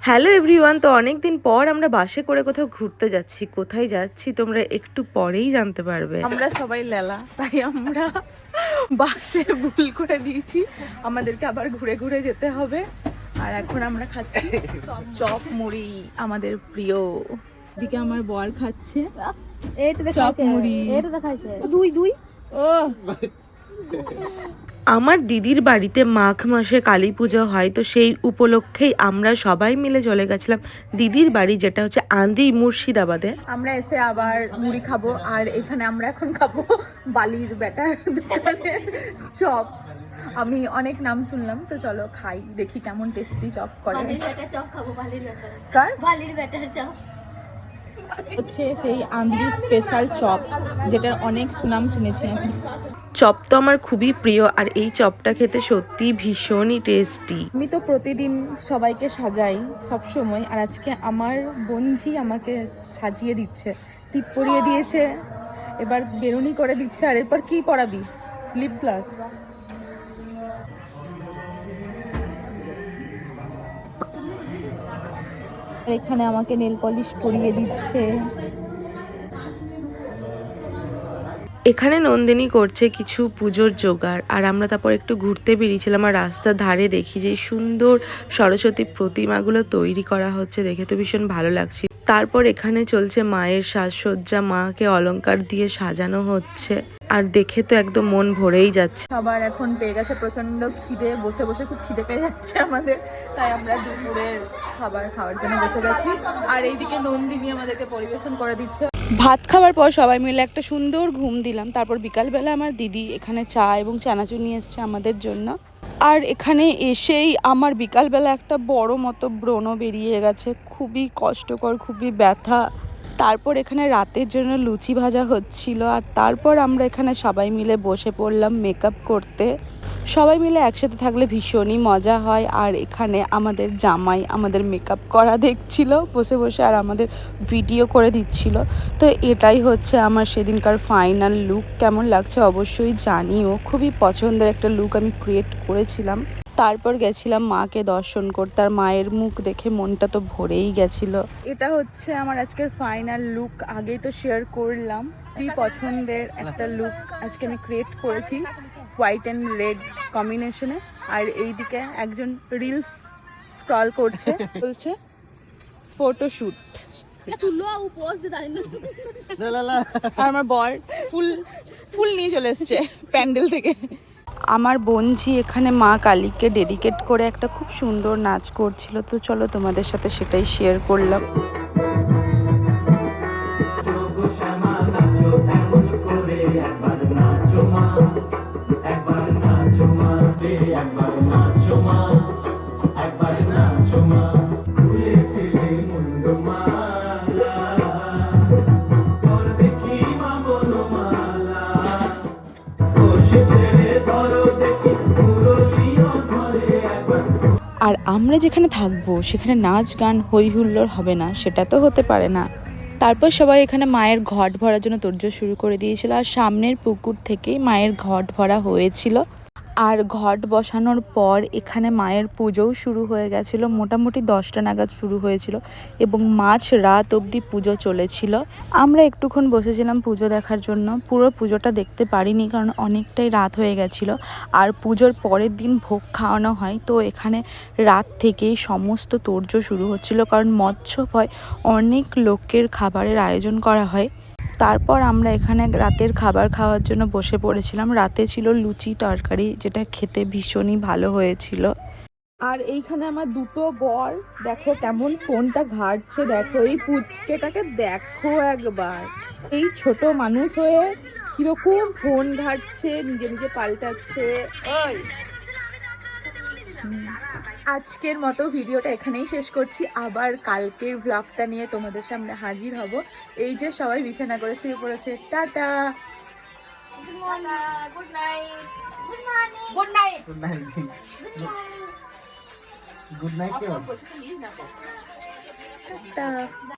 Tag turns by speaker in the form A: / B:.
A: Hello everyone, তো অনেক দিন পর আমরা বাসে করে কোথাও ঘুরতে যাচ্ছি। কোথায় যাচ্ছি তোমরা একটু পরেই জানতে পারবে।
B: আমরা সবাই লেলা, তাই আমরা বাসে ভুল করে দিয়েছি, আমাদেরকে আবার ঘুরে ঘুরে যেতে হবে। আর এখন আমরা খাচ্ছি চপ মুড়ি, আমাদের প্রিয়। দিকে আমার বর খাচ্ছে চপ মুড়ি। ও
A: আমার দিদির বাড়িতে মাঘ মাসে কালী পুজো হয়, তো সেই উপলক্ষেই আমরা সবাই মিলে চলে গেছিলাম দিদির বাড়ি, যেটা হচ্ছে আন্দি মুর্শিদাবাদে।
B: আমরা এসে আবার মুড়ি খাবো, আর এখানে আমরা এখন খাবো বালির ব্যাটার দোকানের চপ। আমি অনেক নাম শুনলাম, তো চলো খাই, দেখি কেমন টেস্টি চপ করে।
C: বালির ব্যাটার চপ খাবো, বালির ব্যাটার।
B: কার?
C: বালির ব্যাটার চপ
B: হচ্ছে সেই আন্ধ্রি স্পেশাল চপ, যেটার অনেক সুনাম শুনেছি আমি।
A: চপ তো আমার খুবই প্রিয়, আর এই চপটা খেতে সত্যি ভীষণই টেস্টি।
B: আমি তো প্রতিদিন সবাইকে সাজাই সব সময়, আর আজকে আমার বোনঝি আমাকে সাজিয়ে দিচ্ছে, টিপ পরিয়ে দিয়েছে, এবার বেরুনি করে দিচ্ছে। আর এরপর কি পরাবি? Lip glass. এখানে আমাকে নেল পলিশ পরিয়ে দিচ্ছে।
A: এখানে নন্দিনী করছে কিছু পুজোর জোগাড়, আর আমরা তারপর একটু ঘুরতে বেরিয়েছিলাম। আর রাস্তার ধারে দেখি যে সুন্দর সরস্বতী প্রতিমাগুলো তৈরি করা হচ্ছে, দেখে তো ভীষণ ভালো লাগছে। তারপর এখানে চলছে মায়ের সাজসজ্জা, মাকে অলংকার দিয়ে সাজানো হচ্ছে, আর দেখে তো একদম মন ভরেই যাচ্ছে।
B: সবার এখন পেয়ে গেছে প্রচন্ড খিদে, বসে বসে খুব খিদে পেয়ে যাচ্ছে আমাদের, তাই আমরা দুপুরের খাবার খাওয়ার জন্য বসে গেছি। আর এইদিকে নন্দিনী আমাদেরকে পরিবেশন করে দিচ্ছে।
A: ভাত খাওয়ার পর সবাই মিলে একটা সুন্দর ঘুম দিলাম। তারপর বিকালবেলা আমার দিদি এখানে চা এবং চানাচুর নিয়ে এসছে আমাদের জন্য। আর এখানে এসেই আমার বিকালবেলা একটা বড় মতো ব্রণ বেরিয়ে গেছে, খুবই কষ্টকর, খুবই ব্যথা। তারপর এখানে রাতের জন্য লুচি ভাজা হচ্ছিল, আর তারপর আমরা এখানে সবাই মিলে বসে পড়লাম মেকআপ করতে। সবাই মিলে একসাথে থাকলে ভীষণই মজা হয়। আর এখানে আমাদের জামাই আমাদের মেকআপ করা দেখছিল বসে বসে, আর আমাদের ভিডিও করে দিচ্ছিল। তো এটাই হচ্ছে আমার সেদিনকার ফাইনাল লুক। কেমন লাগছে অবশ্যই জানিও, খুবই পছন্দের একটা লুক আমি ক্রিয়েট করেছিলাম। তারপর গেছিলাম মাকে দর্শন করতে, আর মায়ের মুখ দেখে মনটা তো ভরেই গেছিল।
B: এটা হচ্ছে আমার আজকের ফাইনাল লুক, আগেই তো শেয়ার করলাম। খুবই পছন্দের একটা লুক আজকে আমি ক্রিয়েট করেছি, হোয়াইট অ্যান্ড রেড কম্বিনেশনে। আর এইদিকে একজন রিলস স্ক্রল করছে, বলছে ফটোশুট। আর আমার বর ফুল ফুল নিয়ে চলে এসছে প্যান্ডেল থেকে।
A: আমার বোনঝি এখানে মা কালীকে ডেডিকেট করে একটা খুব সুন্দর নাচ করছিল, তো চলো তোমাদের সাথে সেটাই শেয়ার করলাম। আর আমরা যেখানে থাকবো সেখানে নাচ গান হই হুল্লোড় হবে না, সেটা তো হতে পারে না। তারপর সবাই এখানে মায়ের ঘট ভরার জন্য তোড়জোড় শুরু করে দিয়েছিল, আর সামনের পুকুর থেকেই মায়ের ঘট ভরা হয়েছিল। আর ঘট বসানোর পর এখানে মায়ের পুজোও শুরু হয়ে গেছিল, মোটামুটি 10টা নাগাদ শুরু হয়েছিল এবং মাঝ রাত অবধি পুজো চলেছিল। আমরা একটুক্ষণ বসেছিলাম পুজো দেখার জন্য, পুরো পুজোটা দেখতে পারিনি কারণ অনেকটাই রাত হয়ে গেছিলো। আর পুজোর পরের দিন ভোগ খাওয়ানো হয়, তো এখানে রাত থেকেই সমস্ত তোড়জোড় শুরু হচ্ছিল, কারণ মৎস্যভয় অনেক লোকের খাবারের আয়োজন করা হয়। তারপর আমরা এখানে রাতের খাবার খাওয়ার জন্য বসে পড়েছিলাম। রাতে ছিল লুচি তরকারি, যেটা খেতে ভীষণই ভালো হয়েছিল।
B: আর এইখানে আমার দুটো বর দেখো কেমন ফোনটা ঘাটছে, দেখো এই পুচকেটাকে দেখো একবার, এই ছোট মানুষ হয়ে কিরকম ফোন ঘাটছে, নিজে নিজে পাল্টাচ্ছে। ওই আজকের মতো ভিডিওটা এখানেই শেষ করছি, আবার কালকের ব্লগটা নিয়ে তোমাদের সামনে হাজির হব। এই যে সবাই বিছানা করে শুয়ে পড়েছে, tata, good night, good morning, good night, good night, good night, tata.